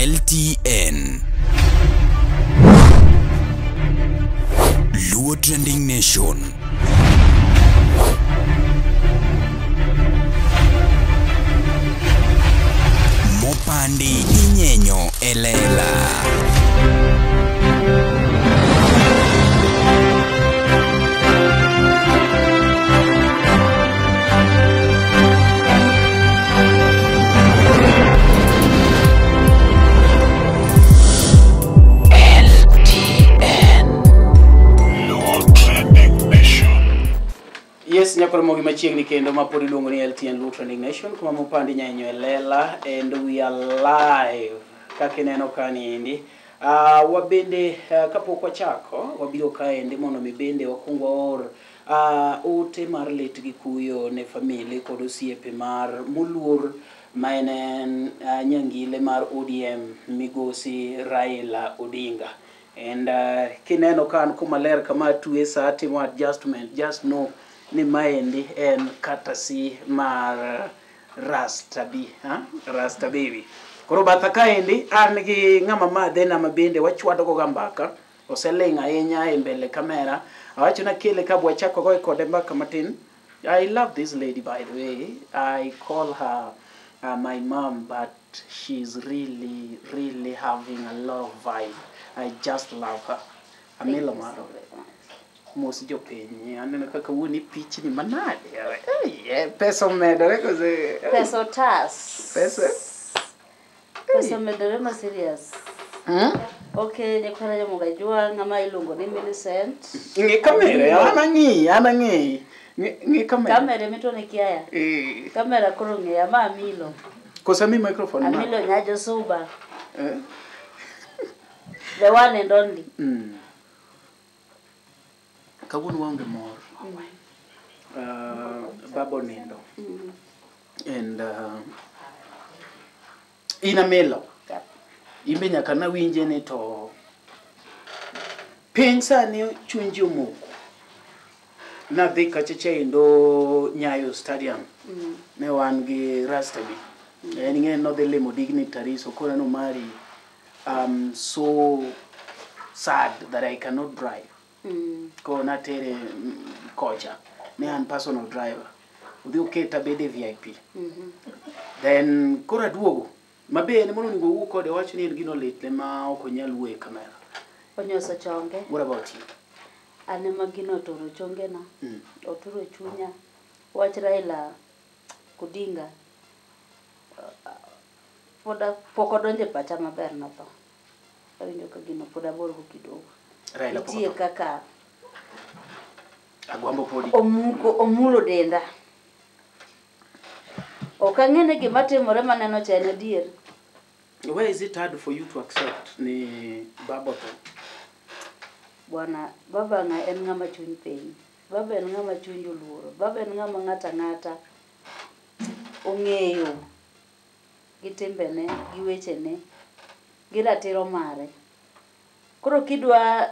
LTN Luo Trending Nation Mopandi Inyenyo Elela Yes, nyakoro mogi machiegni kendo mapod iluongo ni LTN Luo Trending Nation kuma mopandi nyanyo elela and we are live kaka ineno kaniendi. Wabende kapok wachako wabiro kaendi mondo mi bende wakuongo waor ote mar lit gi kuyo ne family kod osiepe mar moluor ma en nyangile mar ODM migosi Raila Odinga. And kineno kan kuma ler kama tuwe sa timo adjustment, just know ni maendi en katasi mar Rasta Baby. Koro batha kaendi an gi ng'ama madhe na mabende wachwado go mbaka oseling ahinya e mbele kamera. Awacho na kele ka bwachako go kode mbaka matin. I love this lady, by the way. I call her my mom, but she's really having a lot of vibe. I just love her. Amilo maro. Most jo penye anena kaka woni pichni manade pesa medore koze pesa tas pesa medore ma serious okay nyakora yo mugajua ngama ilungo ni Millicent ngi kamera ana ngi kamera mitone kiaya kamera koro ngi ama Amilo kosa mi microphone Amilo Nyasuba the one and only kawun wange mor babo nindo and ina Amilo imbe nyaka na winje ni to pensa ni chunji omoko na dhi kacheche ndo Nyayo Stadium ne wan gi Rastabi en ng'e no dhi limo dignitaries okora no mari so sad that I cannot drive ko na tere kocha me an personal driver udhi uketa bede VIP then kora duogo mabe ne mono ningo wuok kode wacho ni en gino litle ma ok onyal wuoyo e kamera onyoso chonge. What about you? Ane magino toro chonge na oturo chunya wach Raila Odinga poda poko donje pacha maber na to awinjo ka gino poda bor go kidogo Raila tie kaka agwambo podi omulo denda okangene gima timore maneno chene dier. Why is it hard for you to accept ni baba to bwana baba nga en ngama chuny piny baba en ngama chuny luoro baba en ngama ngata ong'eyo gi timbene gi wechene gi ratiro mare koro idwa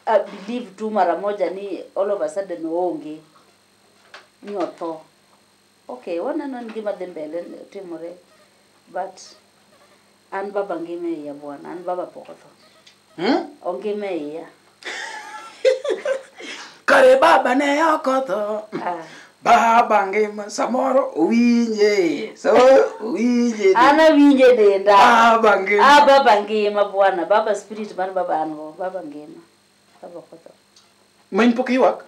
believe tu mara moja ni all of a sudden onge ni otho. Okay, wanano ni gima dhi mbele timore but an baba ngime ya bwana an baba pokotho ongime ya kare baba ne okotho baba ngima samoro winje so winje ana winje denda baba ngima bwana baba spirit man baba ango baba ngima baba kotho main pokiwak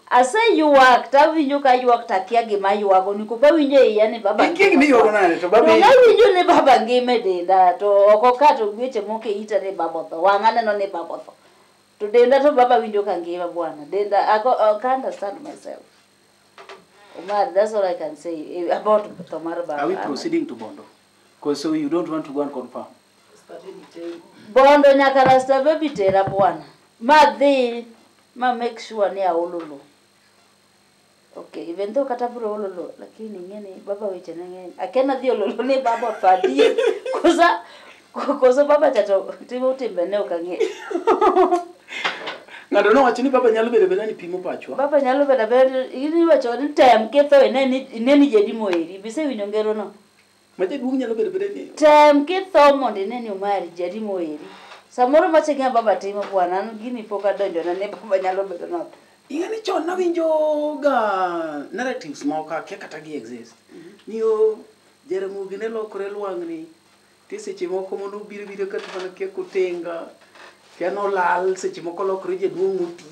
ase yuak ta winjo ka yuak ta kia gima yuago ni ko ba winje yani baba kingi mi yuago nane to baba na winjo ne baba ngime denda to oko kato gweche moke ita ne baba tho wangane no ne baba tho to denda to baba winjo ka ngima bwana denda I can't understand myself. Omar, that's all I can say about Tomar Baba. Are we proceeding to Bondo? Because so you don't want to go and confirm. Bondo nyaka Rasta Baby tera bwana. Ma make sure ni aololo. Okay, even though kataburo ololo, lakini ngene baba weche ngene. Akena dhi ololo ni baba fadi. Kosa baba chato timo timbe ne okange. Ngado no wacho ni baba nyalo bedo ni pimo pachwa. Baba nyalo bedo ini wacho ni tem ketho ne ni jedi moeri. Bise winyo ngero no. Mache duong nyalo bedo ni. Tem kitho mondo ineni omari jadi moeri. Samoro mache ng'a baba timo bwana gini pok adonjo na ne baba nyalo bedo not. Ingani chon na winjo ga narratives moko akia kata gi exist. Niyo Jaramogi ne lokore lwang'ni. Ti seche moko mondo biro kata mana kia kotenga. Kia no lal seche moko lokore jaduong' moti.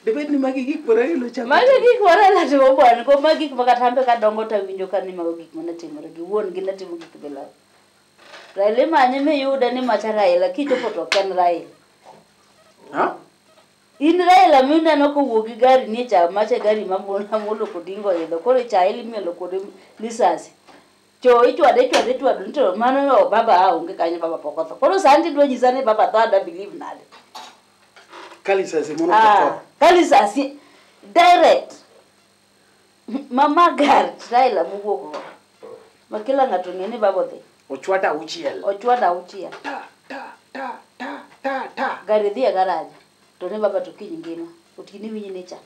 Debed ni magi gik mara ilo chako. Magi gik mara la timo bwana ko magi gik maka tambe ka dongo ta winjo ka ni mago gik mana timore gi wuon gi na timo gik bila. Raila manye me yuda ni macha Raila kichopo to ken Raila. Ha? In Raila minda no ko wuogi gari ni cha macha gari mamona Amollo Odinga idho koro cha ili mielo kod lisasi. Cho ichwade to mano no baba aonge kanyo baba pokotho. Koro sandi dwo nyisane baba thada believe nade. Kalisasi mono to. Kalisasi direct. Mama gar Raila muwuok. Makila ngato ngene baba dhi. Ochwada uchiel. Ta. Gari dhia garaja. To ne baba to kiny ngima. Otini winyi ne cha.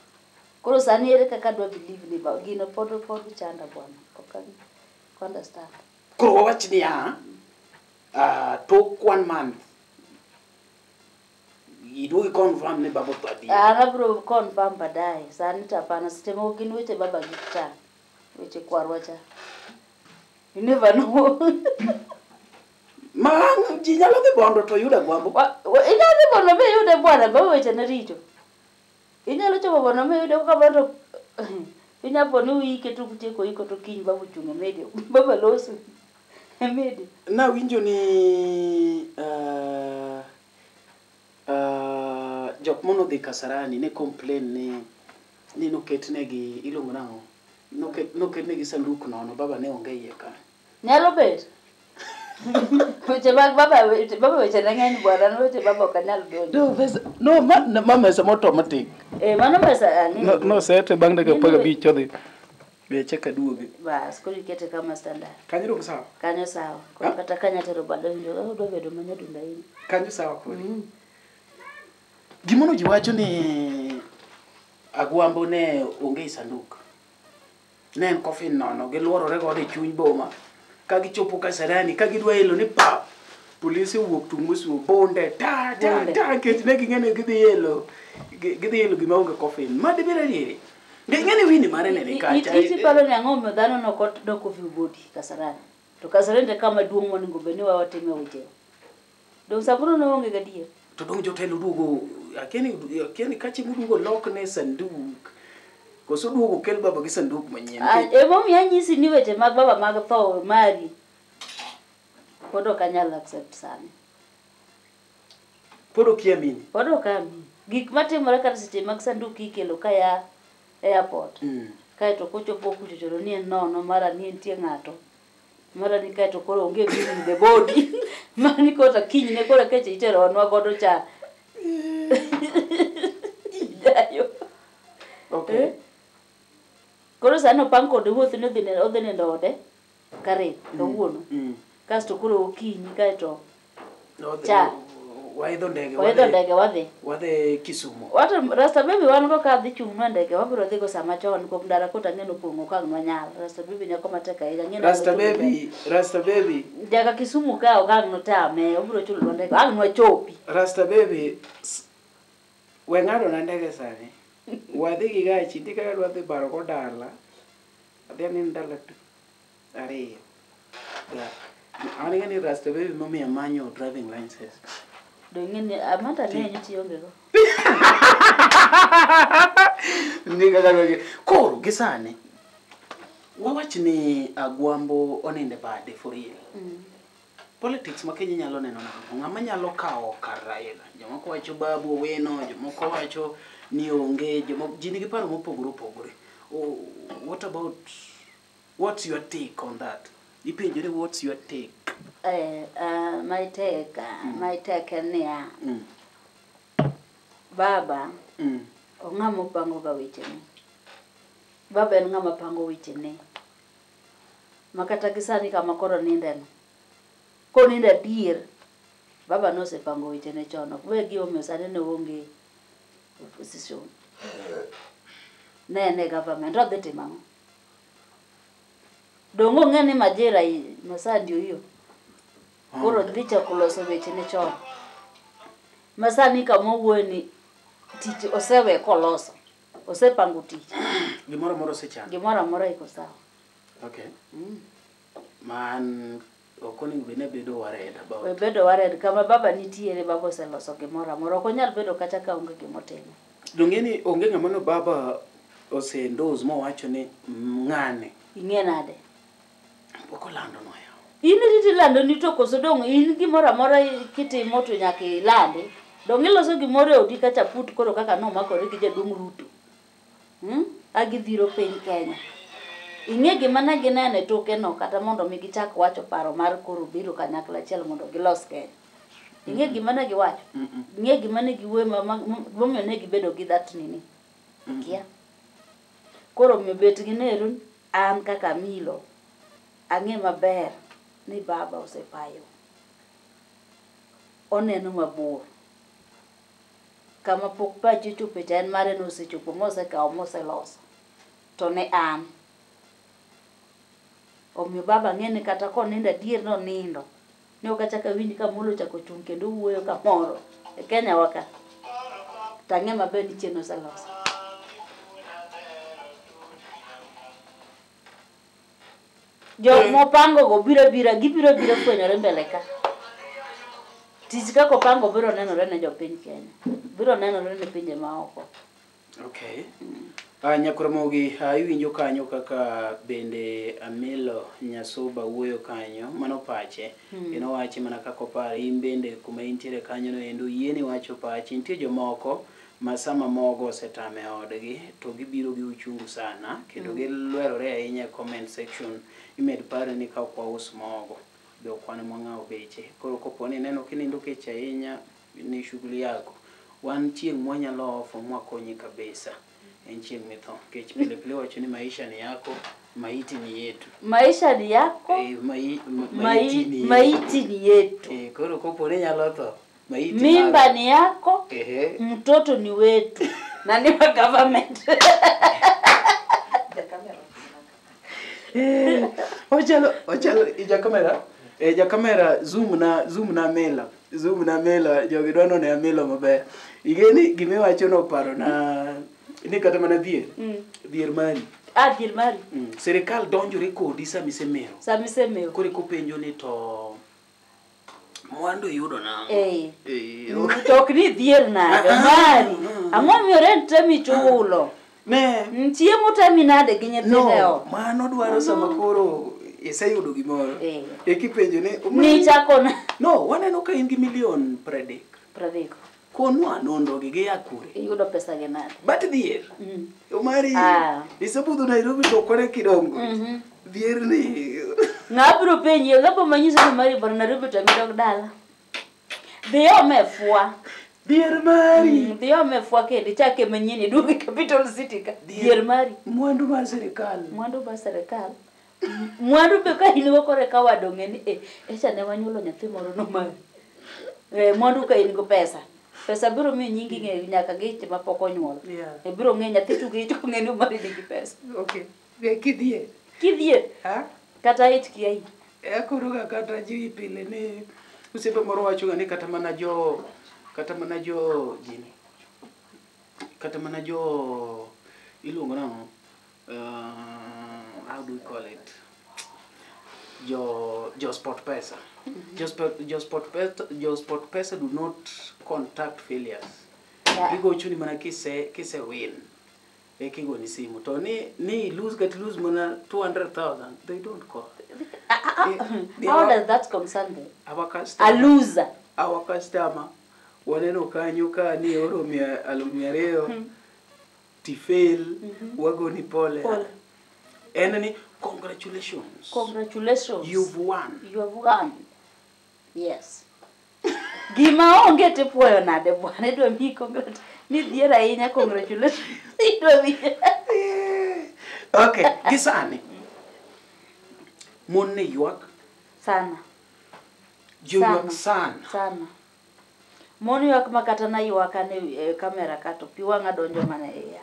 Koro sani ere kaka dwa believe ni baba gino pod chanda bwana. Kokani. Understand. Koro wawach ni tok 1 month. Iduogi confirm ni baba to adi. Anabro confirm baadaye. Sani tapana sitemo gin weche baba gita. Weche kwarwa cha. You never know. Mang ji nyalo dhi bondo to yuda gwambo. Inyalo bondo me yude bwana ba weche na richo. Inyalo chopo bondo me yude ka bondo. Inyapo ni wike tu kutieko iko to kiny babu chungo medio. Baba loso. Medio. Na winjo ni jok mono dhi Kasarani ne complain ni noketnegi ilongo nango. Noketnegi sanduk nono baba ne onge iye ka. Nyalo bet. Weche mag baba weche na ng'eny bwana no weche baba kanal donjo. No mama is automatic. Mano pesa No sete bang daga paga bi chodhi. Beche ka duoge. Bas kuri kete kama standard. Kanyo ro sawa. Kanyo sawa. Ko kata kanya tero bado njo do bedo manya dunda ini. Kanyo sawa kuri. Gimono ji wacho ni agwambo ne onge sanduk. Ne en coffin nono giluorore gode chuny boma. Ka gichopo Kasarani ka gidwa elo ni pa. Polisi wuok tung musu bonde ta kech ne ging'ene gidhi elo gima onge coffin. Ma de bira diri. Ng'ene wini mare ne kacha. Iti palo ni ang'ome dhano no kot do coffin body Kasarani. To Kasarani kama duong' moningo beni wa watime weche. Dong saburo no onge gadier. To dong jotelo duogo akeni kachi mudugo lok ne sanduk. Koso duogo kel baba gi sanduk manyien. Mom yanyisi ni weche mag baba mag tho mari. Podo kanyal accept sani. Podo kiamini. Podo kami. Gik matimore kata seche mag sanduk ikelo kaya airport. Kae to kochopo kuchochoro ni nono mara ni entie ng'ato. Mara ni kae to koro onge bini the body. Mani kota kiny ne kora keche itero onwa godo cha. Jayo. Okay. Koro sano pang kode wuoth ne odhi ne ndode kare kawuono. Kasto koro okinyi kaeto cha waidho ndege wadhi Kisumu. Wata Rasta baby wan go ka dhi chung' na ndege wabiro dhi go sama chon ko ndara kota ng'eno pongo ka nwanyal. Rasta baby nyako mateka ila ng'eno. Rasta baby jaga Kisumu ka ogang no tame obiro chulo ndege ang nwa chopi. Rasta baby we ng'ado na ndege sani. Wadhi gi gachi ndika wadhi baro ko dala. Adhi ni ndala tu. Ariyo. Ani ngani Rasta baby mami amanyo driving license. Ngene amata ne nyuti yonge go. Ndika gaga koro gisane. Wawach ni agwambo oninde bade for real. Politics ma Kenya nyalo neno na ng'ama nyalo kawo kar Raila. Jomoko wacho babu Owino, jomoko wacho ni onge, jomoko ji nigi paro mopogore. What's your take on that? Ipenjore what's your take? My take ni baba ong'ama pango ga weche ni. Baba en ng'ama pango weche ni. Makata kisani kama koro nindeno. Ko ninda dier baba no se pango weche ne chono. We gi omiyo sani ne onge opposition. Ne government odhi timamo. Dongo ng'eni majira masaa ndio hiyo. Koro dhicha kuloso weche ne chon. Masaa ni kama wuoni tich osewe koloso. Osepango tich. Gimoro moro sechan. Gimoro moro iko sawa. Okay. Man okoni bene bedo worried about. We bedo worried kama baba nitiere baba oseloso gimoro moro. Ok onyal bedo kata ka onge gimotimo. Dongeni onge ng'ama baba osendos mowacho ni ng'ane. Ing'e nade? Poko lando no ya. In riti lando ni to koso dong in gimoro amora kitimo to nyaka ilande. Dong iloso gimoro e odi kacha put koro kaka no makore gi jaduong' Ruto. Agidhiro piny Kenya. Ing'e gima ne ginene toke no kata mondo mi gichak wacho paro mar koro biro kanyakla achiel mondo gilos Kenya. Ing'e gima ne giwacho? Ing'e gima ne giwuoyo momiyo ne gibedo gi that nini? Kia. Koro mi bet gineru an kaka Amilo. Ang'e maber ni baba osepayo. Oneno mabor. Kama pok pachi chopo en mare no osechopo mosekawo moseloso. To ne an. Omiyo baba ng'eni kata konindo adier no nindo. Ne ok achaka winji ka Amollo chako chung kendo wuoyo kamoro e Kenya waka. Tang'e maber ni chien oseloso. Jo mopango go gibiro fwenyore mbele ka. Tich kako pango biro nenore ne jopiny Kenya. Biro nenore ne pinje maoko. Okay. Nyakoromogi iwinjo kanyo kaka bende Amilo Nyasuba wuoyo kanyo mano pache. Eno wachi mana kako pare in bende kuma intiere kanyo no endo yieni wacho pache. Nitie jomoko masama mogo setame odgi to gibiro gi uchungu sana kendo gilwerore ahinya e comment section imed pare ni ka kwa us mogo be okwane mwang'ao beche. Koro koponi neno kinindo kech ahinya ni shughuli yako wan chieng' mwanyalo ofo mwakonyi kabisa. En chieng' mitho kech pile wacho ni maisha ni yako maiti ni yetu. Maisha ni yako maiti ni yetu. Koro koponi nyalo tho maiti mimba ni yako mtoto ni wetu. Nani wa government? Ochalo ja kamera zoom na mela jogi dono ne Amilo maber. Igeni gimiwacho no paro na ni kata mana dhier mari. Dhier mari. Serikal donjore kodi samisemero. Kore kopenjo ni to mwandu yudo na. Tok ni dhier nade mari. Ang'o miyo rent temi chulo? Ne. Chiemo temi nade gi nyithinde o? Mano dwaro sama koro iseyudo gimoro. Kipenjo ni chako na. No, waneno ka in gi milion 30. Konwa nondo gi yakure. Yudo pesa gi nade? But dhier. Mari isebudho Nairobi to kore kidongo. Dhier ni. Ng'abro penyi ng'abo manyiso ni mari bar Nairobi to midog dala. Dhiyo mefua. Dhier mari. Dhiyo mefua kende chake manyini dugi capital city ka. Dhier mari. Mwandu mar serikal. Mwandu be ka in go kore ka wadonge ni echa ne wanyulo nyathi moro no mari. Mwandu ka in go pesa biro mi nyingi ng'e nyaka giche mapok onyuol. Biro ng'e nyathi tugi to ng'e ni mari nigi pesa. Okay. Kidhie. Kata ich kiai. Koro kata ji pile ni usipe moro wacho ni kata mana jo iluongo nang'o how do we call it jo sport pesa. Jo sport pesa do not contact failures. Bigo chuni mana kise win. Kigo ni simu to ni lose mana 200,000 they don't call. How does that concern them? A loser. Our customer waneno kanyo ka ni oro 200 tifail wago ni pole. Enani congratulations. You've won. Yes. Gima onge te puoyo nade bwana dwa mi congratulations. Ni dhier ahinya congratulations. Okay, gisani. Mon ne ywak sana. Ywak sana. Mon ywak makata na ywak ane kamera kato pi wanga donjo mana e ya.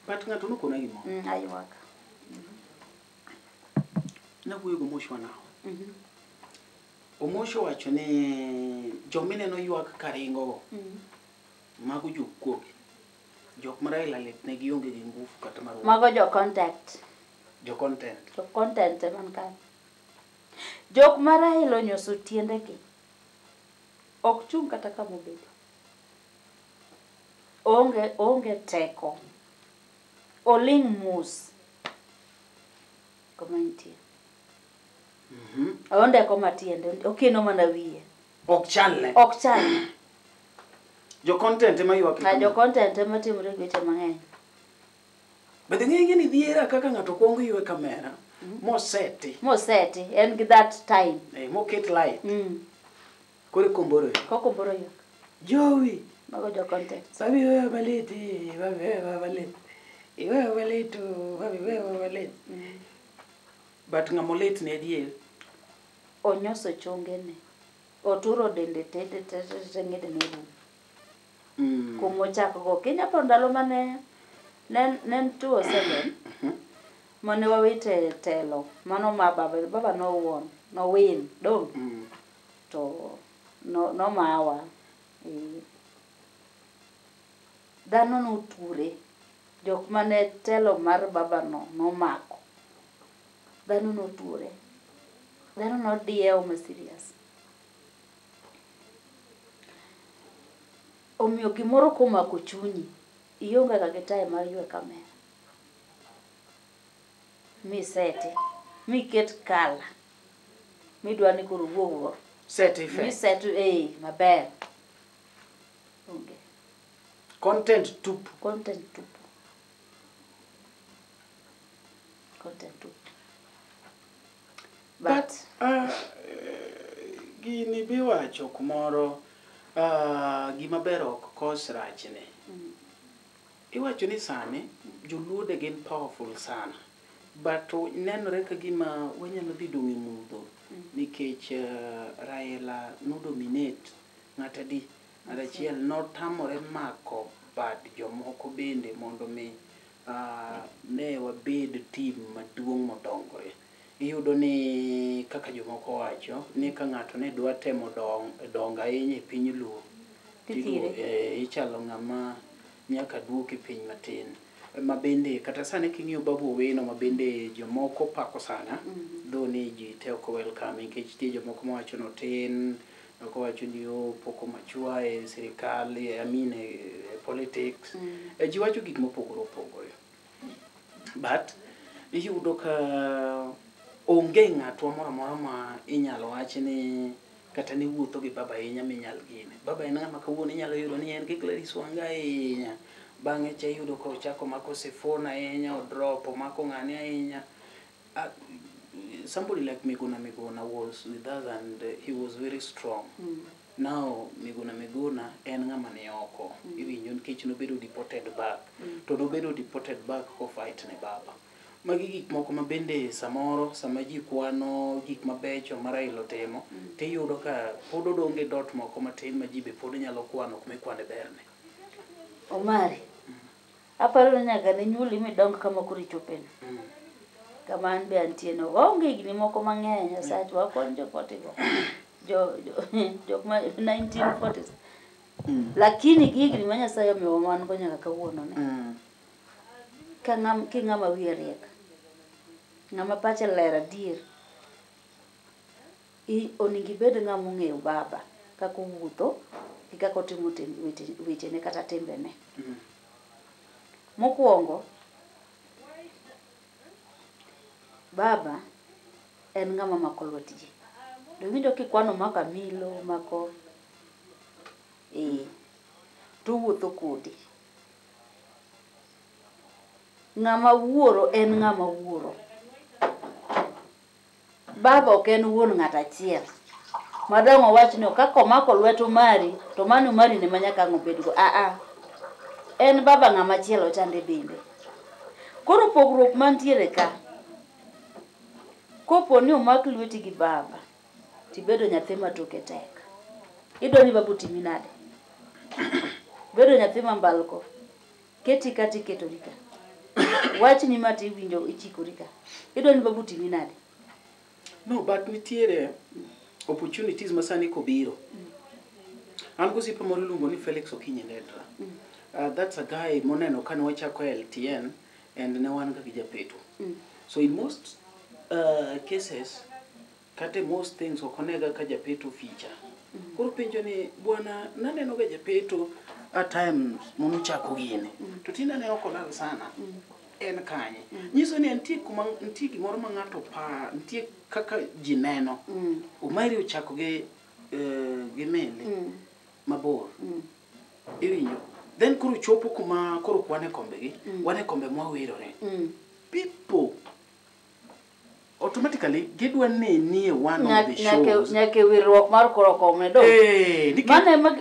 But ng'ato no kona gimo. Aywak. na wuyo go moshwa na omosho wacho ni jomine no ywak karingo mago jokwoge jok ma Raila lit ne gionge gi ngufu kata mar mago jo content man kan jok ma Raila onyoso tiende gi ok chung kata kama obedo onge teko oling mus komantie aonde ko matiende okino mana wiye ok chalne jo content ma ywak jo content ma timre gweche mang'eny bende ng'enge ni dhiera kaka ng'ato kuongo ywe kamera moseti en gi that time moket light kore komboro ywak jowi mago jo content sabi wewe baleti wewe baleti but ngamolet ne diel onyoso chongene oturo dende tete ngede ne rum como chako Kenya po ndalo mane nen 207 mane wawite telo mano ma baba no won no win dong to no mawa dhano no ture jok mane telo mar baba no mako dhano no ture dhano no dieo ma serious omiyo gimoro komako chunyi ionge ka gitae mar ywe kamera mi sete mi ket kala mi dwani koro wuogo mi set maber onge content tup but gini biwacho kumoro gima ber ok kos rachne iwacho ni sani joluode gin powerful sana but nenore ka gima wanyalo dhi dong' e mudho nikech Raila no dominate ng'atadi achiel notamore mako bad jomoko bende mondo mi ne wabed team maduong' modongore iyudo ni kaka jomoko wacho ni ka ng'ato ne dwa temo donga ahinya e piny luo ichalo ng'ama nyaka duoki piny matin mabende kata sani king'iyo Babu Owino mabende jomoko pako sana dho ni ji te ok welcome nikech tie jomoko mawacho no tin ok wacho ni poko machua e sirikal politics ji wacho gik mopogore but iyudo ka onge ng'atwa moro amora ma inyalo wach ni kata ni wuotho gi baba ahinya minyal gine baba en ng'ama kawuono inyalo yudo ni en gi Gladys Wanga ahinya bang'e cha yudo ka ochako mako Sifuna ahinya odrop mako ng'ane ahinya somebody like Miguna was with us and he was very strong now Miguna en ng'ama ne oko iwinjo nikech nobedo deported back to nobedo deported back ko fight ne baba magi gik moko mabende samoro sama ji kwano gik mabecho ma Raila temo tiyudo ka pod odonge dot moko matin ma ji be pod nyalo kwano kuma ikwane berne Omari aparo nyaka ne nyuli midong kama kuri chopeni kama an be antie no onge gini moko mang'eny sach wakon jopotigo jok ma 1940s lakini gigni ma Nyasaye omiyo wan go nyaka kawuono ne king'ama wiye riek ng'ama pache ler adier oningi bed ng'ama ong'eyo baba kako wuotho gi kako timo wechene kata timbene mokwongo baba en ng'ama mako lwet ji winjo kikwano mako Amilo mako to wuotho kodi ng'ama wuoro en ng'ama wuoro baba ok en wuon ng'at achiel madongo wach ni kako mako lwet Omari to mano Omari ne manyaka ng'obedgo en baba ng'ama chielo chande bende koro pogruok mantiere ka kopo ni omak lweti gi baba tibedo nyathi matoke tek idoni babu timi nade bedo nyathi mambalko keti kati ketorika wach ni mati winjo ichikorika idoni babu timi nade No, but nitiere opportunities masani kobiro. An gosipa moro luongo ni Felix Okinyi Ndedra. That's a guy moneno kane wachako LTN and ne wan ga japeto. So in most cases, kate most things okonega ka japeto feature. Koro penjo ni bwana naneno ga japeto at times monuchako gine. To tina ne okonal sana. En kanye. Nyiso ni ntie gimoro ma ng'ato pa, ntie kaka jineno. Umairi ochako gi mele mabor. Iwinjo. Then kuru chopo kuma kuru kwane kombegi, wane kombe mwawirore. People automatically gidwa nie one of the shows. Nyake wirruok mar koro komne do.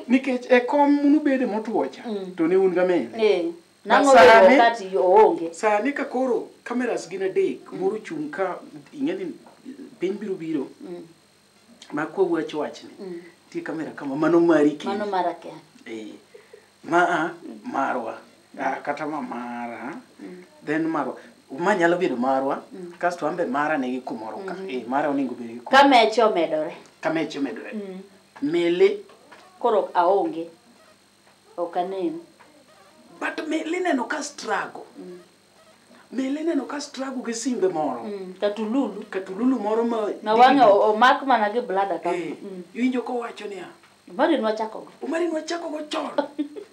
Nikech kom nubede motuocha to ne un gamele. Nango be wakati oonge. Sani ka koro cameras gina dek moro chung ka ingeni piny biro ma ko wachni ti kamera kama mano mari ki mano marake marwa kata mara then marwa nyalo bedo marwa kasto ambe mara negi kumoro ka mara oningo bedo kamecho medore mele koro aonge okanen. But mele neno ka struggle. Mele neno ka struggle gi simbe moro. Katululu moro ma na wange o mak mana gi blada ka. Yinjo ko wacho niya. Umari nwachako go chon.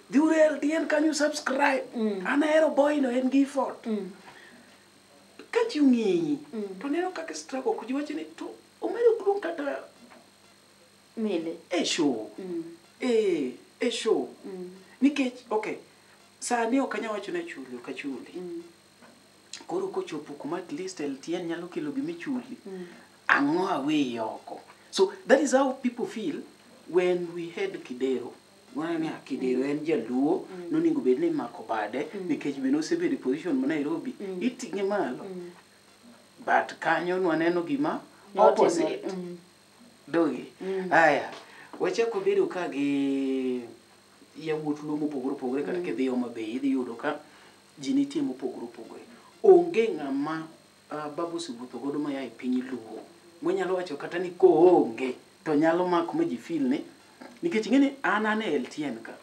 Diurel tien can you subscribe? Anahero boy no en gi fort. Ka chungi. To neno ka struggle kuji wacho ni to umari kuong kata mele. Show. Show. Nikech okay. Sani okanya wacho na chuli okachuli. Koro kochopo kuma at least LTN nyalo kelo gimi chuli. Ang'o awe yoko. So that is how people feel when we head Kidero. Wana ni Kidero en jaluo noningo bedni mako bade nikech beno sebedo position ma Nairobi itinge malo. But kanyo waneno gima opposite. Dogi. Aya. Wacha ko bedo ka gi ya wuot lumo pogore kata ke dhiyo mabe idhi yudo ka jini timo pogore onge ng'ama babu sibuto godo ma yae piny luo monyalo wacho kata ni ko onge to nyalo mako ma ji feel ne nikech ngene ana LTN ka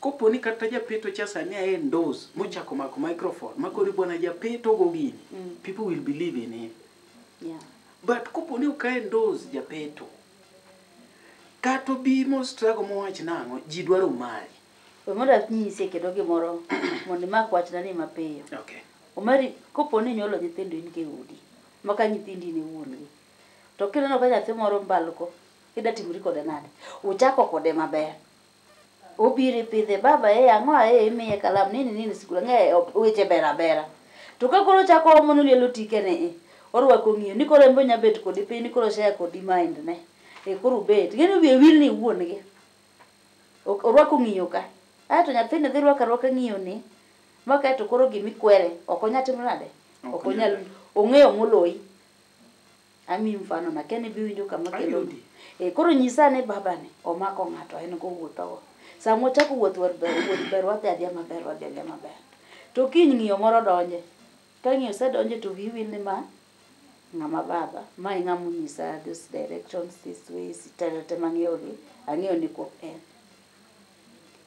koponi kata japeto cha sani en dose mochako mako microphone makori bwana japeto go gini people will believe in him. But koponi okaen dose japeto kato bi mo struggle mo wach nango ji dwaro mari. Omoda nyise kedo gimoro mondo mak wachna ni mapiyo. Okay. Omari koponi nyolo nyithindo in ke udi maka nyithindi ne wuongi. To kineno ka nyathi moro mbalko ida timri kode nade. Uchako kode maber. Obiri pidhe baba ang'o imiye kalam nini sikula ng'e weche bera. To ka koro chako mono lielo tikene orwako ng'iyo ni koro embo nyabet kodi piny ni koro share kodi mind ne. Koro bet gene bi wil ni wuon gi orwako ng'iyo ka to nyathine dhi rwaka ng'iyo ni maka to koro gimi kwere okonya timo nade okonyal ong'eyo moloyi ami mfano na kene bi winjo kama kelo koro nyisa ne baba ne omako ng'ato en go wuotho samo chako wuoth ber wadhi adhiya maber to kiny ng'iyo moro donje ka ng'iyo se donje to wi wil ni ma ngama baba mai ngamu nyisa this directions this way sitete mang'eyogi ang'eyo ni ko en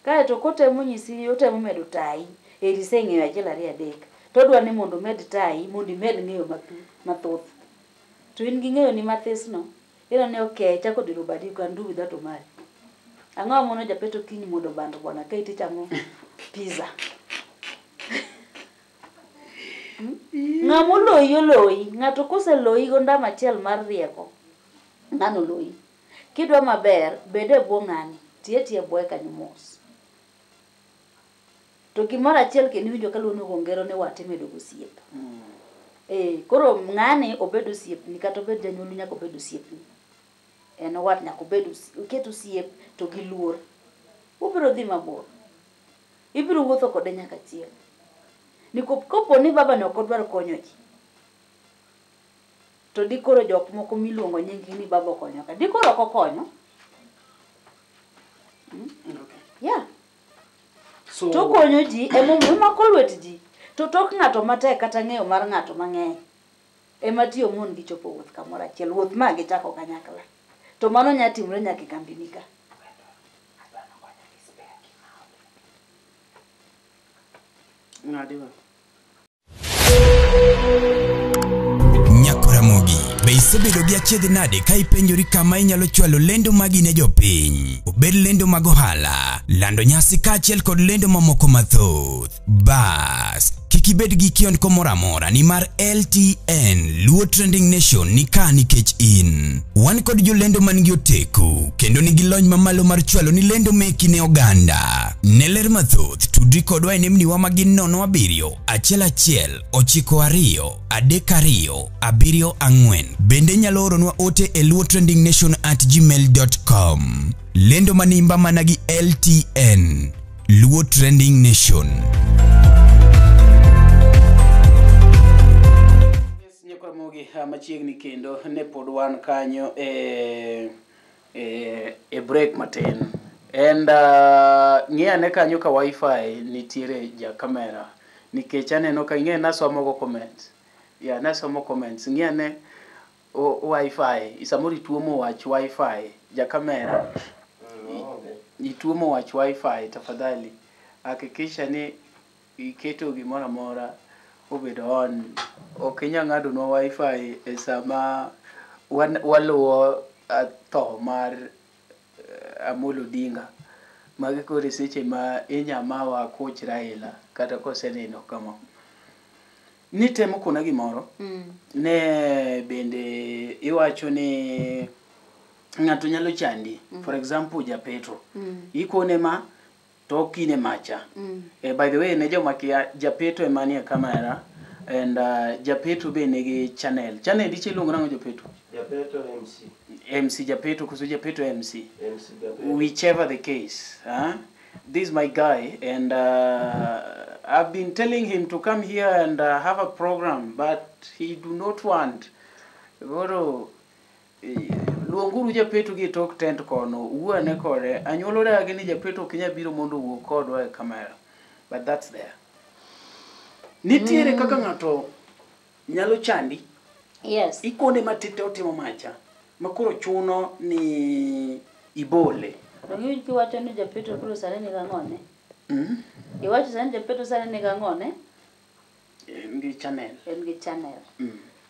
kae to kotemo nyisi otemo medo tai eriseng'eyo achiel ariyo adek to dwa ni mondo med tai mondo imed ng'eyo mathoth to in gi ng'eyo ni mathisno ino ne okay chako diro badi kan do without omari ang'o mono japeto kiny mondo bando bwana kai tichamo pizza ng'amo loyi ng'ato kose loyi go ndama achiel mar rieko ng'ano loyi kidwa maber bede bwo ng'ani tie bwo kanyo mos to gimoro achiel kendo winjo kaluono gongero ne watimedo gosiep koro ng'ani obedo osiepni kata obed janyuolni nyaka obedo osiepni en wat nyaka obedo uketo osiep to gi luor ubiro dhi mabor ibiro wuotho kode nyaka chieng ni kopo ni baba ne okodwar konyo ji to dikoro jok moko miluongo nyingi ni baba konyo ka dikoro kokonyo so to konyo ji emomo mako lwet ji to tok ng'ato matek kata ng'eyo mar ng'ato mang'eny ema tiyo mon gi chopo wuoth kamoro achiel wuoth ma gichako kanyakla to mano nya timre nyaka kambini ka Nyakuramogi, be isebedo gi achiedh nade ka ipenjori kama inyalo chwalo lendo magi ne jopiny? Obed lendo mag ohala, lando nyasi kaachiel kod lendo mamoko mathoth. Bas, kik ibed gi kionko moro amora nimar LTN Luo Trending Nation ni ka nikech in. Wan kod jolendo man gi oteku kendo nigi lony mamalo mar chwalo ni lendo meki ne oganda. Ne ler mathoth tudri kodwa e nembniwa magin 07 11 92 32 74. Bende nyalo oronwa ote e luotrendingnation@gmail.com. Lendo manimba mana gi LTN Luo Trending Nation. Mogi machiegni kendo ne pod wan kanyo e break matin and ng'iyane kanyo ka wifi nitiere ja kamera nikech aneno ka ing'e nasomo comments nasomo comments ng'iyane wifi samoro ituomo wach wifi ja kamera ituomo wach wifi tafadhali hakikisha ni iketo gimoro amora obedo on okinya ng'ado no wifi e sama waluwo tho mar Amollo Odinga magi kore seche ma inyamawa coach Raila kata koseneno kama nitemo kuna gimoro ne bende iwacho ni ng'ato nyalo chandi for example ja Petro ikone ma to kine macha by the way ne joma kia ja Petro emanie kamera and ja Petro be nigi channel ichiluongo nango ja Petro MC ja Petro kuso ja Petro MC whichever the case this is my guy and I've been telling him to come here and have a program but he do not want goro luonguru ja Petro gi tok tent kono uane kore anyuolo dagi ni ja Petro kinya biro mondo wuo kodwa e kamera but that's there nitiere kaka ng'ato nyalo chandi yes ikone matete otimo macha makoro chuno ni ibole Rongi kiwacho ni ja Petro kuro sane ni gang'one iwacho sane ja Petro sane ni gang'one ngi channel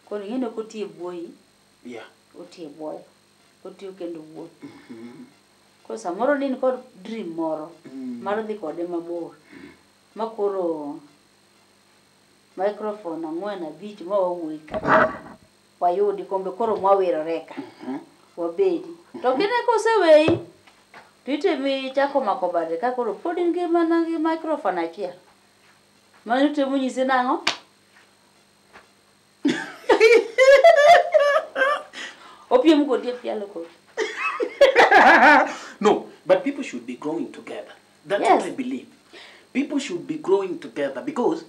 koro ng'ino kotie buoyi yeah otie buoyi otiyo kendo wuoth ko samoro ni kod dream moro mar dhi kode mabor makoro microphone ang'wen abich ma wawuoyi ka wayudi kombe koro mwawirore ka wabedi to kine koseweyi titemi chako mako bade ka koro pod ngima na gi microphone achiel mano temo nyise nang'o opiem kodi pialo kodi no but people should be growing together that's what I believe people should be growing together because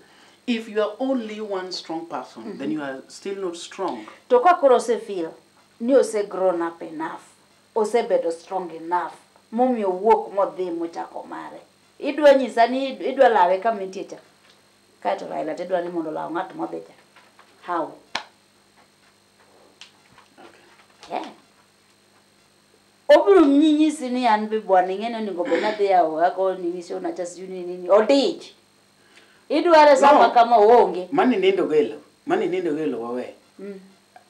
if you are only one strong person then you are still not strong to ka koro se feel ni ose grown up enough ose bedo strong enough momiyo wuok modhi mochako mare idwa nyisa ni idwa lawe kama nitie cha kato Raila te dwa ni mondo law ng'at modhi cha how obro mnyisi ni an be bwana ngene ni ngobe na be yawo ako ni wisho na just nini odich idware sama kama onge mani nendo gelo wawe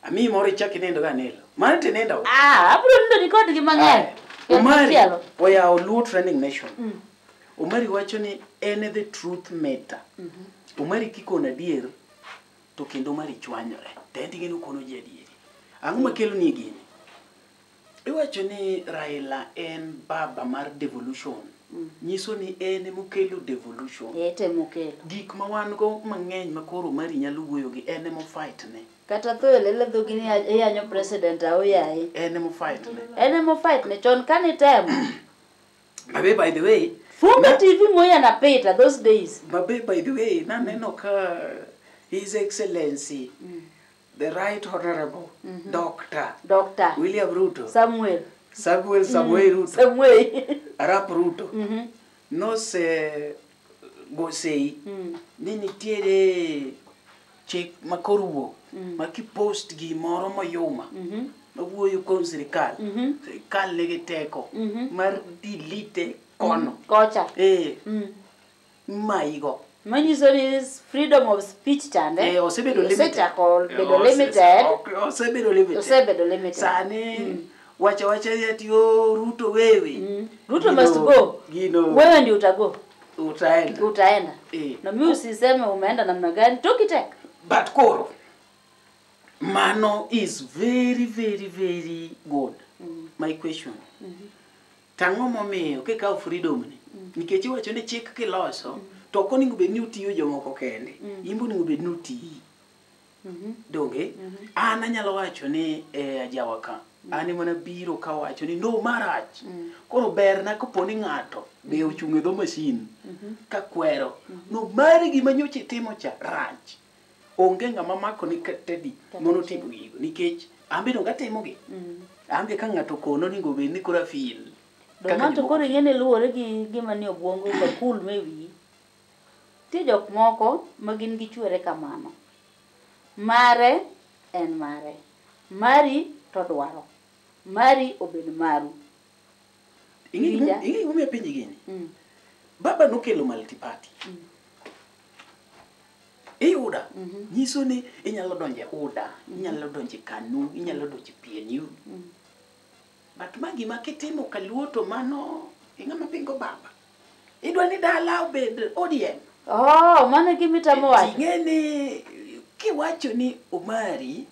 ami mori chaki nendo ga nelo mani te nenda abro ndo ni kod gi mang'eny Umari oya Luo Trending Nation Umari wacho ni en the truth matter Umari kikona dier to kendo mari chwanyore tendi geno kono je dier ang'o makelo ni gini iwacho ni Raila en baba mar devolution nyiso ni en mokelo devolution ete mokelo gik ma wan go mang'eny makoro mari nyalo wuoyo gi en mo fight ne kata to lele dhogi ni yanyo president aoyaye en mo fight ne chon kani tem Babe by the way Funga TV moya na peta those days Babe by the way na neno ka His Excellency the Right Honorable Dr. William Ruto Samuel Ruto Arap Ruto no se gosei ni nitiere chik makoro makipost gimoro moyuma mawuoyo kuom sirikal sirikal nigi teko mar delete kono kocha maigo manyiso ni freedom of speech chande osebedo limited osebedo limited sani wacha yatiyo Ruto wewe Ruto must go wewe ndio utaenda na mimi usiseme umeenda namna gani tokitek but koro mano is very very very good my question tango momiyo kikaw freedom ni nikech iwacho ni chik kiloso to koningo be ni utiyo jomoko kende imbo ningo be nuti donge ana nyalo wacho ni ajawaka ani mana biro ka wacho ni no marach koro ber na koponi ngato be ochunge do machine ka kwero no mari gima nyoche timo cha rach onge ngama mako ni katedi mono tipo gigo nikech ambe no gatimo gi ambe ka ngato kono ningo be ni kora feel Domanto koro ngene luore gi gima ni obwongo ba cool mewi. Ti jok moko magin gi chwere kamano. Mare en mare. Mari to dwaro. Mari obed maru. Ingi umi pinji gini. Baba nokelo multiparty. Uda nyiso ni inyalo donje uda, inyalo donje KANU, inyalo donje PNU. But magi makitimo kaluoto mano ingama pingo baba. Idwa ni dala obed ODM. Oh, mano gimitamo wacho. Tingene kiwacho ni Omari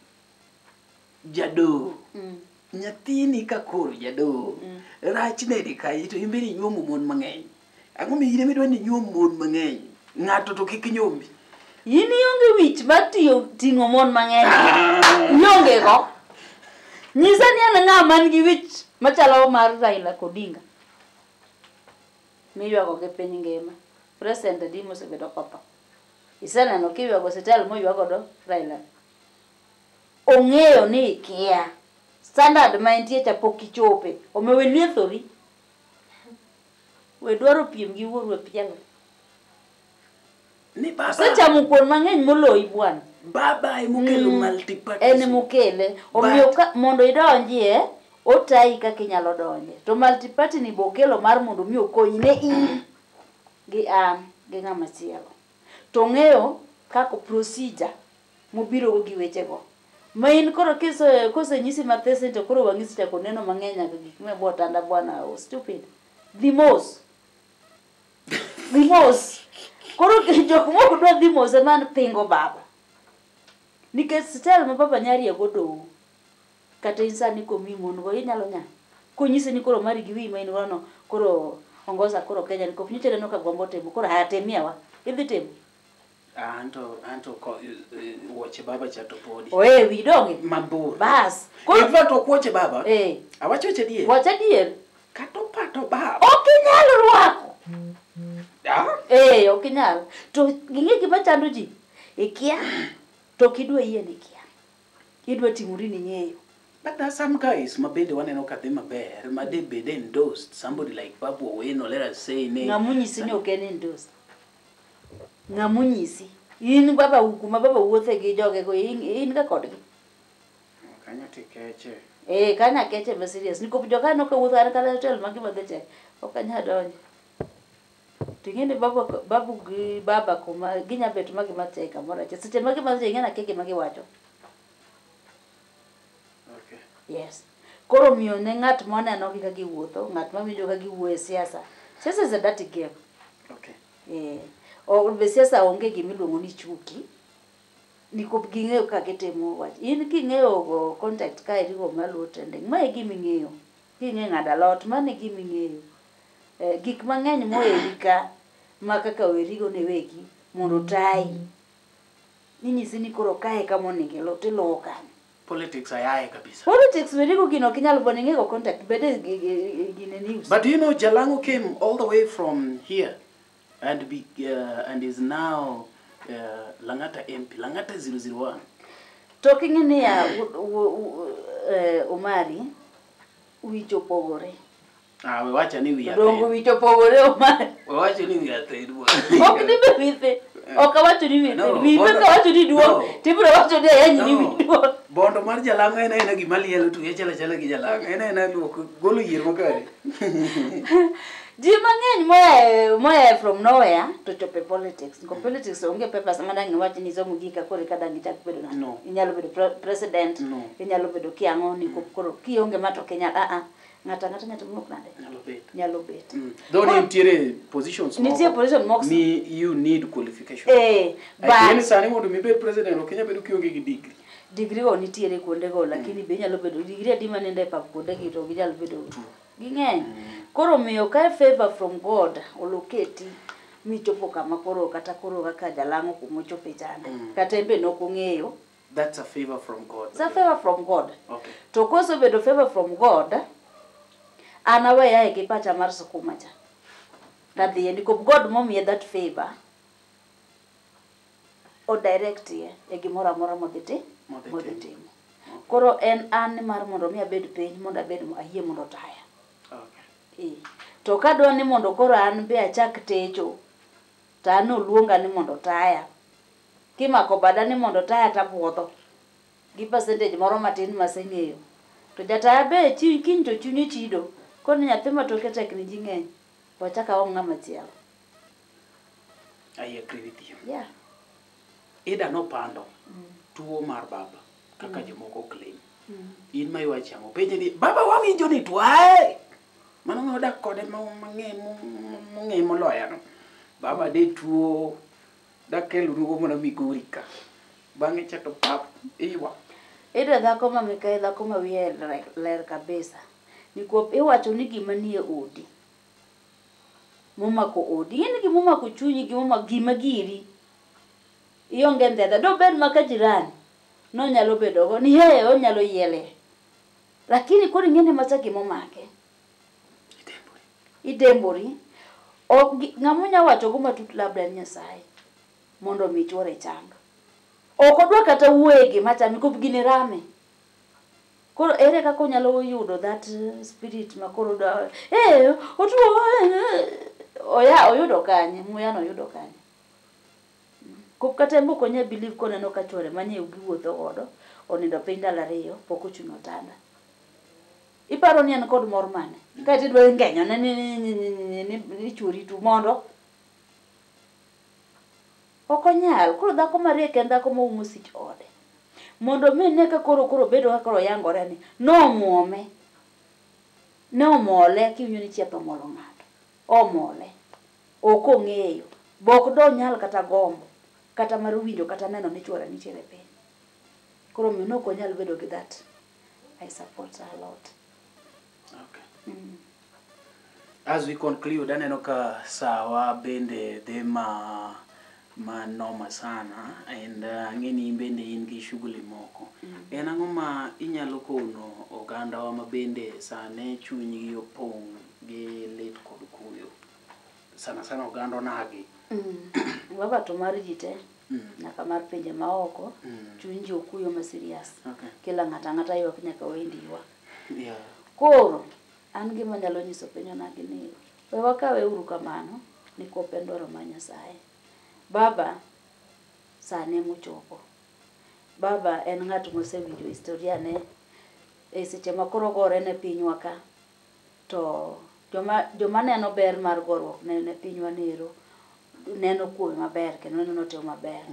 jado. Nyathini ka koro jado. Rach nedi kai to imbe ni nyuomo mon mang'eny. Ang'o miyire midwa ni nyuom mon mang'eny. Ng'ato to kik nyombi. Yini yonge wich matiyo ting'o mon mang'eny. Yonge go. Nyisa ni an ng'a man gi wich machalo mar Raila Odinga. Miywago gi piny ngima. President adi mosebedo kopa. Iseneno kiywago sitel moywago do Raila. Ong'eyo ni ikia. Standard ma entie cha pok ichope. Omewe liethori. We dwaro piem gi wuorwe pielo. Ni baba. Sechamo kuon mang'eny moloyi bwana. Baba emukelo multiparty. En mukele. Omiyo mondo idonjie otai kaka inyalo donje. To multiparty ni bokelo mar mondo mi okonyi ne in gi an gi ng'ama chielo. To ng'eyo kako procedure mobiro gi weche go. Ma in koro kose nyisi mathese to koro wang'isi chako neno mang'eny aga gik mebo tanda bwana stupid. The most. Koro jok moko dwa dhi mose man pingo baba. Nikech style ma baba nyari e godo. Kata insani komi mon go inyalo nya. Konyise ni koro mari gi wi ma in gono koro ongoza koro Kenya ni kopnyuche no ka gombo temo koro hatemia idhi temo. Anto ko woche baba chato podi. Oe wi donge mabor. Bas. Koro to woche baba. Awacho weche dier. Wacha dier. Kato pato baba. Okinyalo rwako. Da? Okinyal. To ginge gima chando ji. Ikia. To kidwa yie ni kia. Kidwa timuri ni ng'eyo. But there are some guys mabende waneno kadhi maber, made bede endorsed somebody like Babu Owino, let us say ne. Ngamunyisi ni okene endorsed. Ngamunyisi. In baba hukuma baba wuothe gi joge go in ga kodgi. Kanya tikeche. Kanya keche be serious. Niko joka no ka wuotho ar kala hotel magima deche. Okanya donje. Tingene babu gi baba kuma ginya bet magima teka mora che. Seche magima ngena keke magiwacho. Yes. Koro miyo ne ng'at moneno gi ka giwuotho, ng'at ma winjo ka giwuoyo e siasa. Siasa is a dirty game. Okay. O be siasa onge gimiluongo ni chuki. Niko ging'eyo ka gitimo wach. In king'eyo go contact ka iriwo maluo trending. Ma e giming'eyo. King'e ng'ada lot mane giming'eyo. Gik mang'eny moeri ka ma kaka werigo ne wegi mondo tai. Ninyisi ni koro kae kama onego lo tiluwo kanyo. Politics ayaye kabisa. Politics werigo gino kinyalo boning'ego contact bede gine news. But you know Jalango came all the way from here and is now Langata MP, Langata 001. Talking in here Omari wicho pogore. We wacha ni wiya. Dongo wicho pogore Omari. We wacha ni wiya tedu. Ok ni be wife. Okawacho ni wipe kawacho ni duong. Tibro wacho ni yanyi ni duong. Bondo mar jalang' en gima lielo tu echala gi jalang'. En luoko golo yier makare. Ji mang'eny moya from nowhere to chope politics. Ko politics onge papers madang wach ni somo gika kore ka dang ichak bedo na. Inyalo bedo president, inyalo bedo kiang'o ni koro kionge mato Kenya ngata mok nade. Nyalo bet. Don't nitiere positions moko. Nitiere position moko. You need qualification. But sani mondo mi bed president Kenya bedo kionge gi degree. Degree go nitiere kuonde go lakini be nyalo bedo degree adi manende pap kuonde gi to ginyalo bedo ging'eny. Koro miyo ka favor from God oloketi michopo kama koro kata koro kaka jalango kumochope chande. Kata be nokong'eyo. That's a favor from God. It's a favor from God. Okay. To koso bedo favor from God, anaweya e kipacha mar sukuma cha. Kadhi endi ko God momiye that favor. O direct ye e gimora mora modhiti. Koro en an mar mondo mi abed piny mondo abed ayie mondo taya. Okay. To kadwa ni mondo koro an be achak techo. To an oluonga ni mondo taya. Kimako bada ni mondo taya tabuodho. Gi percentage moro matin maseng'eyo. To jataya be kiny to chunye chido. Koni nyathi matoke tekni ji ng'eny. Wachaka wang' ng'ama chielo. I agree with you. Yeah. Ida no pando. Tuo mar baba. Kaka jomoko claim. In ma iwachi ang'o. Penje ni baba wang'injo ni tuae. Mano ngodak kode mang'e moloya no. Baba de tuo. Dakelo nugo mona Migori ka. Bang'e chato pap iwa. Ida dhako ma mikae dhako ma wiye ler kabisa. Nikuop iwacho ni gima nie odi. Momako odi. Yeni gima momako chunyi gima giri. Ionge ndedha. Do bed maka jirani. No nyalo bedo go. Ni heye o nyalo yele. Lakini kuri ngene macha gimomake. Idembori. O ng'amunya wacho go matut labda Nyasaye. Mondo mi chwore changa. Okodwa kata wuege macha mikop gini rame. Koro ere kako nyalo yudo that spirit makoro da otuo oya oyudo kanye muya no yudo kanye. Kop kata mboko nya believe kone no kachwore manye ugiwuotho godo onindo piny dala riyo pok ochuno tanda. Iparo ni en kod mor mane. Ka tidwa ngenyo ni chwori tu mondo okonyal koro dhako mariek en dhako moumo sich ode. Mondo mine ka koro bedo kaka oyangore ni nomuome. Nomole kiwinjo ni chietho molo ng'ato. Omole. Ok ong'eyo. Bok do nyal kata gombo. Kata mar winjo kata neno ni chwora nitiere piny. Koro miyo ok onyal bedo gi that. I support her a lot. Okay. As we conclude, aneno ka sawa bende dema noma sana and ng'eni bende in gi shughuli moko. En ang'o ma inyalo kono oganda wa mabende sane chunygi opong' gi lit kod kuyo. Sana oganda onagi. Baba to mar jite. Nyaka mar pinje maoko. Chuny ji okuyo ma serious. Kila ng'ata ywak nyaka wendi ywak. Yeah. Koro an gima nyalo nyiso penyo nagi ni we wakawe uru kamano ni kopendoro ma Nyasaye. Baba sane mochopo. Baba en ng'at mosewinjo historia ne e seche makoro gore ne pinywa ka. To joma neno ber mar gorruok ne pinywa nero neno kuome maber kendo neno timo maber.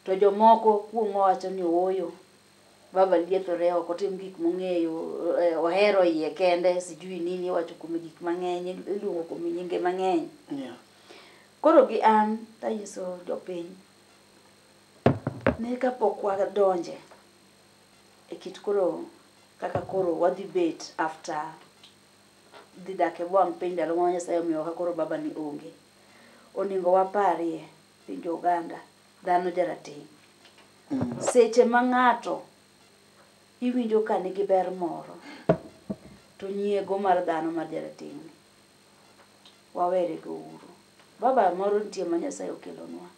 To jomoko kuom wacho ni oyo baba liethore ok otim gik mong'eyo ohero iye kende sijui nini wacho kuom gik mang'eny iluongo kuom nyinge mang'eny. Yeah. Koro gi an tanyiso jopiny ni kapok wadonje e kit koro kaka koro wadhi bet after dhi dak e bwang' piny ndalo ma Nyasaye omiyo kaka koro baba ni onge. Oningo waparie piny Uganda dhano jarateng'. Seche ma ng'ato iwinjo ka nigi ber moro to nyiego mar dhano mar jarateng'. Wawere go uru. Baba moro nitie ma Nyasaye okelonwa.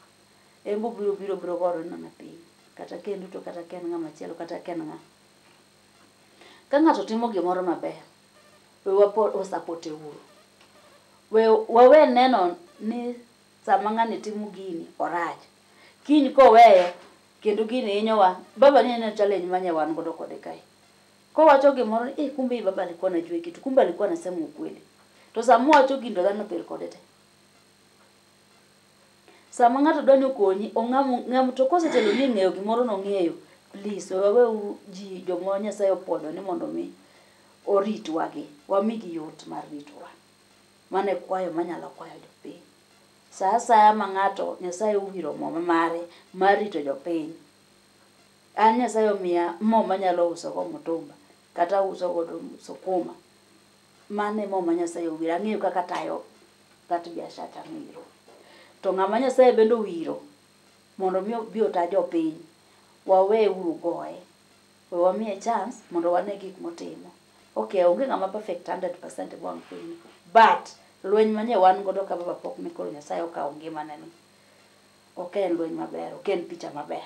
Embo biro godo na piny. Kata kendo to kata ken ng'ama chielo kata ken ng'a. Ka ng'ato timo gimoro maber, we wasapote uru. Wawe neno ni sama ng'ani timo gini orach. kiny koweyo kendo gini hinyowa. Baba ni en challenge manya wan godo kode kae. Kowacho gimoro kumbe baba alikuwa anajua kitu, kumbe alikuwa anasema ukweli. To sama wacho gindo dhano pel kode te. Sama ng'ato dwani okonyi, ng'am to kosetelo ni ng'eyo gimoro no ng'eyo. Please, wewe ji jomo Nyasaye opodo ni mondo mi oritwa gi, wamigi yot mar ritwa. Mane kwayo manyalo kwayo jopiny. Sa asaya ma ng'ato Nyasaye owiro mo mare mar rito jopiny. An Nyasaye omiya mo manyalo uso go mutumba kata uso go sukuma. Mane mo ma Nyasaye owiro, ang'eyo kaka tayo that biashara ng'iro. To ng'ama Nyasaye bendo wiro mondo mi bi ota jopiny. Wawe uru goye. Wamiye chance mondo wane gik motimo. Okay, onge ng'ama perfect 100% bang' piny. But lweny manye wan godo ka baba pok ni koro Nyasaye okawo ngimane ni. Ok en lweny maber, ok en picha maber.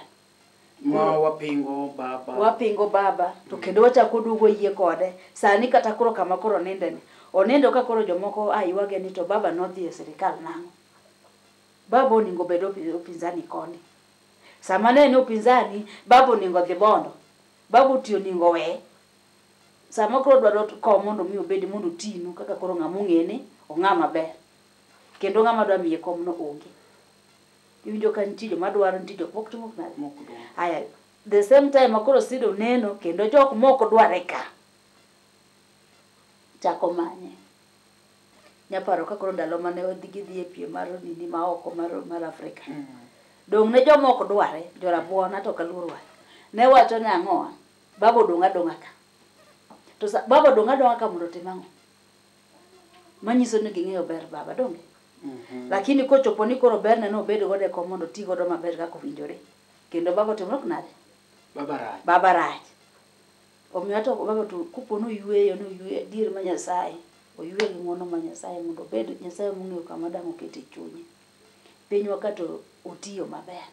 Wapingo baba to kendo wachako duogo yie kode. Sani kata koro kama koro ninde ni. Onindo ka koro jomoko aywage ni to baba nodhi e sirikal nang'o. Baba oningo bedo opinzani koni. Sama ne opinzani, baba oningo dhi bondo. Baba tiyo ningo we. Sama koro dwaro ko mondo mi obed mondo tinu kaka koro ng'amu ng'ene o ng'ama ber. Kendo ng'ama dwa miye kom no onge. Iwinjo ka nitie joma dwaro nitie jok mok timo nade. Aya, the same time akoro sido neno kendo jok moko dware ka. Chako manye. Nyaparo ka koro ndalo mane odhi e pie mar nini ma oko mar Afrika. Dong ne jomoko dware, jorabuona to kaluorwa. Ne wacho ni ang'oa, babo donga ka. To baba donga ka mondo timang'o. Manyiso ni ging'eyo ber baba donge. Lakini kochopo ni koro ber ne no bedo gode ko mondo ti godo maber kaka owinjore. Kendo baba timo nade? Baba rach. Omiyo to baba to kupono yueyo dier ma Nyasaye. Oyue gi ng'wono ma Nyasaye mondo bed Nyasaye mong'eyo kama dang' okete chunye. Pinywa kato otiyo maber.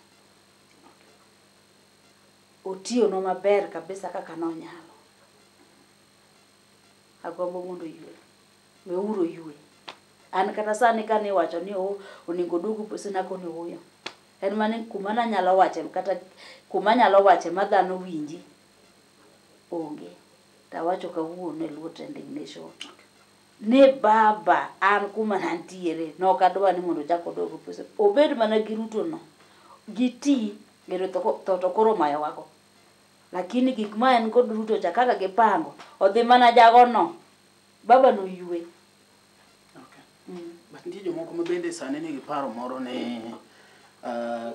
Otiyo no maber kabisa kaka nonyalo. Agombo mondo yue. Weuru yue. An kata sani kane wacho ni oningo dugu pusina koni huyo. En mane kuma nanyalo wache kata kuma nyalo wache ma dhano winji. Onge. Tawacho kawuono e luo trending nation. Ne baba an kuma nantiere no kadwa ni mondo chako dogo pesa. Obed mana giruto no. Giti gero to koro mayo wako. Lakini gik ma en kod ruto cha kaka gipango odhi mana jago no. Baba no yue. But nitie jomoko mabende sani nigi paro moro ne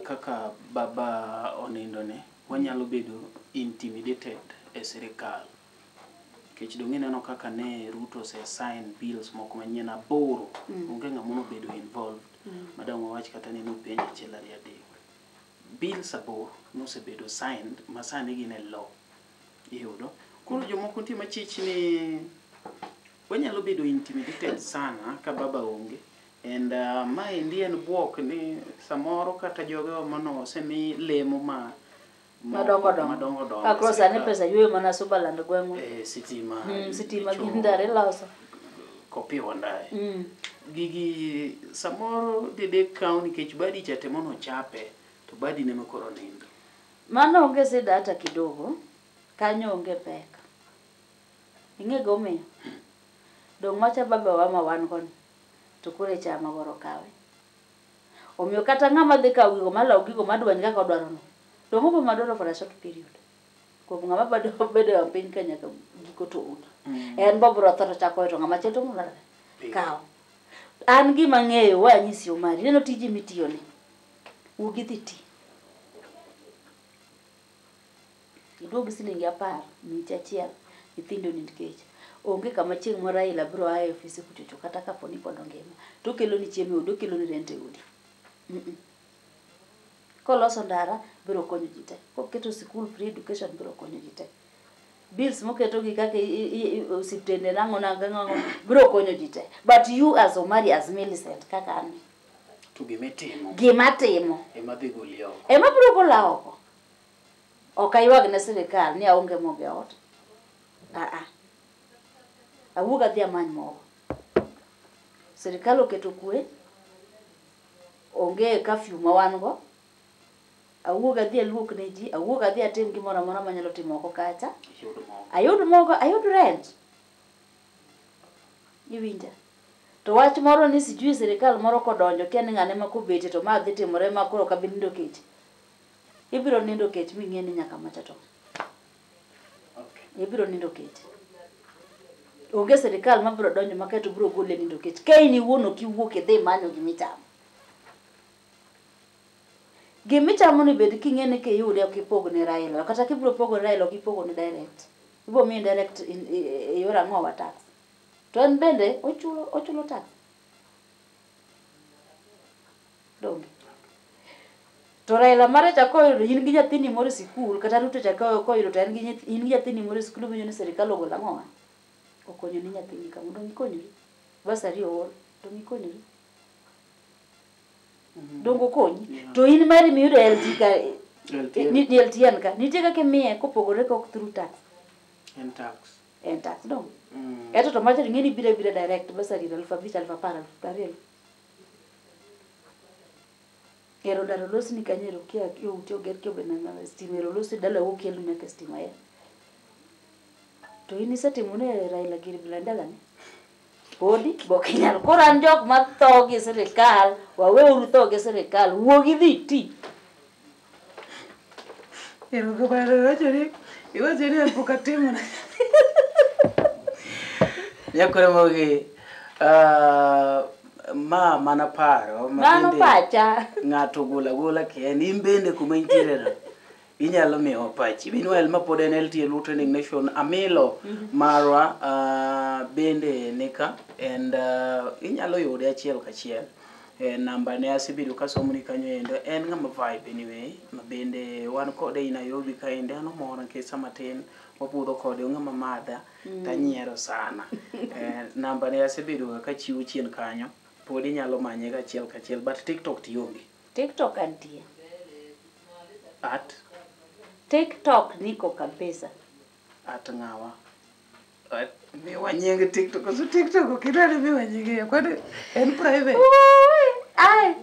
kaka baba onindo ne wanyalo bedo intimidated e sirikal. Kech donge neno kaka ne Ruto se sign bills moko manyien aboro. Onge ng'amono bedo involved. Madam wawach kata ne no penjo achiel ariyo adek. Bills aboro nosebedo signed masani gin e law. Iyudo. Koro jomoko nitie machich ni wanyalo bedo intimidated sana ka baba onge. And ma Indian buok ni samoro kata jogo mano semi lemo madongo. Akross ane pesa yue mana Subaland gweng'o. Sitima. Sitima gindare loso. Kopi wandae. Gigi samoro dede kauni kech badi chate mono chape to badi ne mekoro nindo. Mano onge sida hata kidogo. Kanyo onge peka. Inge gome. Dong macha baba wa ma wan kon. To kure chama goro kawe. Omiyo kata ng'ama dhi kaw gigo malaw gigo madwany kaka odwaro no. Dong obo madwaro for a short period. Kuom ng'ama bedo e piny Kenya ka giko to udi. En bobro tho to chako to ng'ama cheto mo kaw. An gima ng'eyo wa nyisi Omari neno tiji mitiyo ni. Ugi dhi ti. Iduog silingi 10 micha achiel nyithindo nitkech. Onge kama chieng' moro Raila biro aye ofisi kuchocho kata kaponi pod ngima. To kelo ni chiemo udi, kelo ni rent e udi. Koloso ndara biro konyo ji te. Koketo school free education biro konyo ji te. Bills moketo gi kaka osiptende nang'o biro konyo ji te. But you as Omari as Millicent kaka an. To gimatimo. Ema dhi goli oko. Ema biro gola oko. Ok aywag ne sirikal ni aonge moge ot. Awuoga dhi amany mogo. Sirikal oketo kwe. Onge curfew ma wan go. awuog adhi aluok ne ji, awuog adhi atim gimoro amora manyalo timo oko kacha, ayud rent. Iwinja. To wach moro ni sijui sirikal moro kodonjo kia ni ng'ane ma kobete to ma dhi timore ma koro ka nindo kech. Ibiro nindo kech ming'e ni nyaka macha to. Ibiro nindo kech. Onge sirikal ma biro donjo maketo biro gole nindo kech. Ka in iwuon ok iwuok idhi manyo gimichamo. Gimichamo ni bed king'e ni kiyude ok ipogne Raila kata kibiro pogo Raila ok ipogne direct. Ibo mi direct e yor ang'o wa tax. To en bende ochulo tax. Donge. To Raila mare chakoyudo in gi nyathini moro sikul kata Ruto chakoyudo to en gi in gi nyathini moro sikul winjo ni sirikal ogolo ang'o. Okonyo ni nyathini kama dong ikonyori. Basari oor dong ikonyori. Dongo konyi. To in mari miyudo LT ka ni LTN ka nitie kaka miye kopogore kok through tax. En tax dong. Eto to macho ng'eni bira direct basari 5,000 Ero daro losi ni kanyero kia yo utio ger kio benana stima ero losi dala wo kelu nyaka stima ya. To ini satimune Raila giri blandala ni. Odi bokinyal koran jok matho gi sirikal wawe urutho gi sirikal wuogi dhi ti. Ero ko bare wajeri alpokatimo. Nyakore mogi mana paro Mano pacha ng'ato gola ke ni bende kuma intiere na inyalo miyo pachi meanwhile ma pod en LTN Training Nation Amilo marwa bende nika and inyalo yude achiel kachiel namba ne asebedo kasomo ni kanyo endo en ng'ama vibe anyway ma bende wan kode in Nairobi ka ende ano mora kesa matin wapudho kode ng'ama madha tanyiero sana namba ne asebedo ka chiwo chien kanyo pod inyalo manye kachiel kachiel but TikTok tionge. TikTok antie. At TikTok niko kabisa. At ng'awa. Mi wanyenge TikTok so TikTok okidare mi wanyenge kwani en private. Ai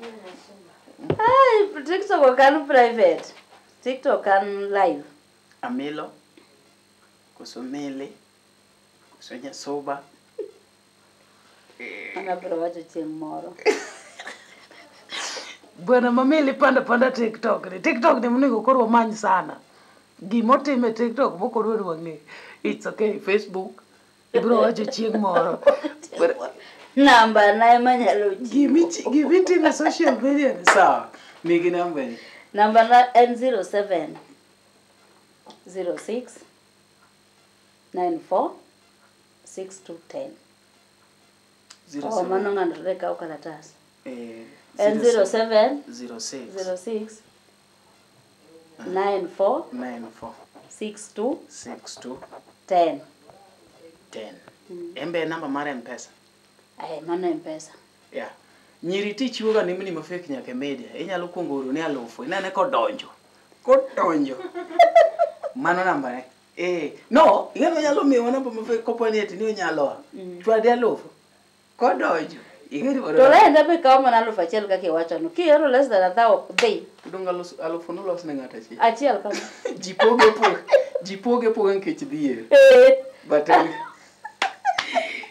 TikTok kan private. TikTok kan live. Amilo kusomele Nyasuba. Ana bro wacho chieng' moro. Bwana mamili panda TikTok ni. TikTok ni mnigo koro many sana. Gimotime TikTok moko dwaro wang'e. It's okay Facebook. Ibro wacho chieng' moro. Namba na ema nyalo Gimitime social media ni Sawa. Migi namba ni. Namba na N07 06 94 6210. Oh, mano ng'andore ka okaratas. N07 06 94 62 10. Embe namba mar M-Pesa. Mano M-Pesa. Yeah. Nyiri tichiwo ga nimni mafek nyaka media. Inyalo kuongo oro ni 1000. Inane kodonjo. Mano namba ne. No, nyalo miyo namba mafek koponi eti ni onyalo. Chwade 1000. Kodonjo. To renda be kawo mana 1,000 kaka iwacho no. Kioro less than 1,000 dhi. Donga 1,000 nolos ne ng'ata chi. Achiel kama. Jipoge nkech dhier. But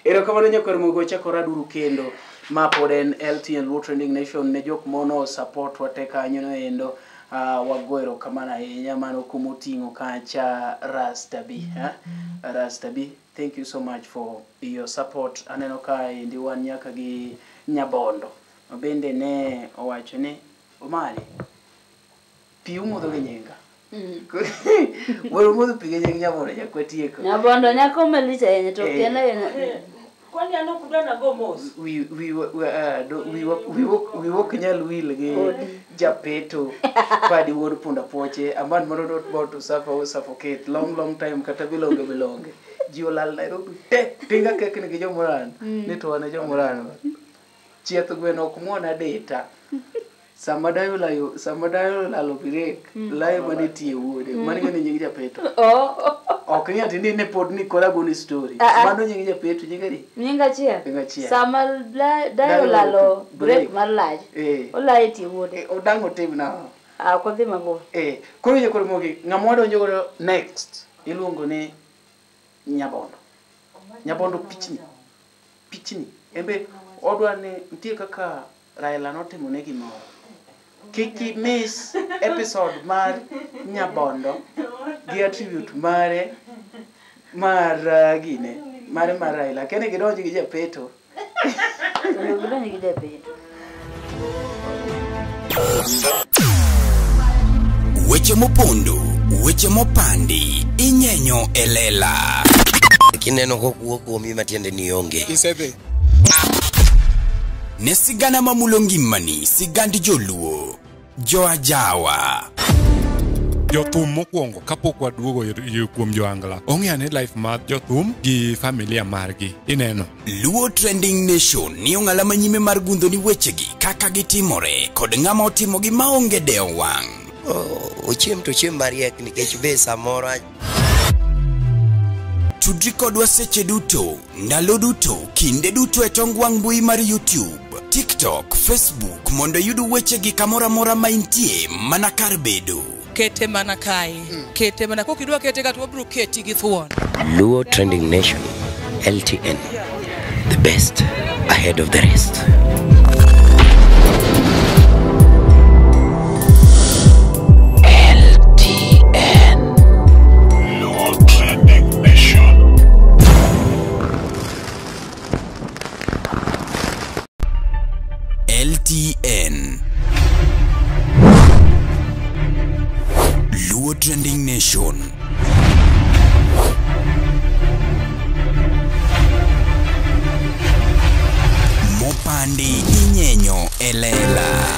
ero kamano nyakore mogo chakora duru kendo ma pod en LTN Training Nation ne jok mono support wate kanyo no endo wagoero kamana ahinya mano kumoting'o kacha Rastabi. Thank you so much for your support. Aneno ka indi wan nyaka gi Nyabondo. Bende ne owacho ni Omari pi umodho gi nyinga. Wero modho pi gi nyinga Nyabondo nyakwatieko. Nyabondo nyako malich ahinya to kena kwani ano kudana go mos. We walk nyal wil gi japeto padi wor punda poche aman mono not about to suffocate long time kata bilonge jiolal Nairobi pinga kekni gi jomoran ni to wana jomoran chieth gweno ok muona data samadayo lalo birek layo mane tie wuode mane ngene nyingi japeto ok ng'ati ni ne pod ni kola goni story mano nyingi japeto nyinga chia dayo lalo break mar laj olaye tie wuode odango tim na ko dhi mabor. Koro je koro mogi ng'ama wadonjo godo next iluongo ni Nyabondo pichni embe odwa ni nitie kaka Raila notimo ne gimoro. Kiki miss episode mar Nyabondo gi attribute mare mar mar Raila kene gidonjo gi japeto. Weche mopondo, weche mopandi, inyenyo elela. Kineno kokuo kuomi matiende ni onge. Isebe. Ne sigana mamulo ngimani, sigandi joluo, joajawa. Jothum mokwongo kapok waduogo kuom joangla. Ong'e life mar jothum gi familia margi. Ineno. Luo Trending Nation ni ong'ala manyime mar gundo ni wechegi kaka gitimore kod ng'ama otimo gi maonge deo wang'. Ochiem to chiem mariek nikech be samoro. Tudri kodwa seche duto, ndalo duto, kinde duto e tong wang' mbui mar YouTube, TikTok, Facebook mondo yudu wechegi kamora mora maintie mana kar bedo. Kete mana kai. Kete mana kokidwa kete kata wabro keti gi thuon. Luo Trending Nation, LTN, the best ahead of the rest. LTN Luo Trending Nation. Mopandi inyenyo elela.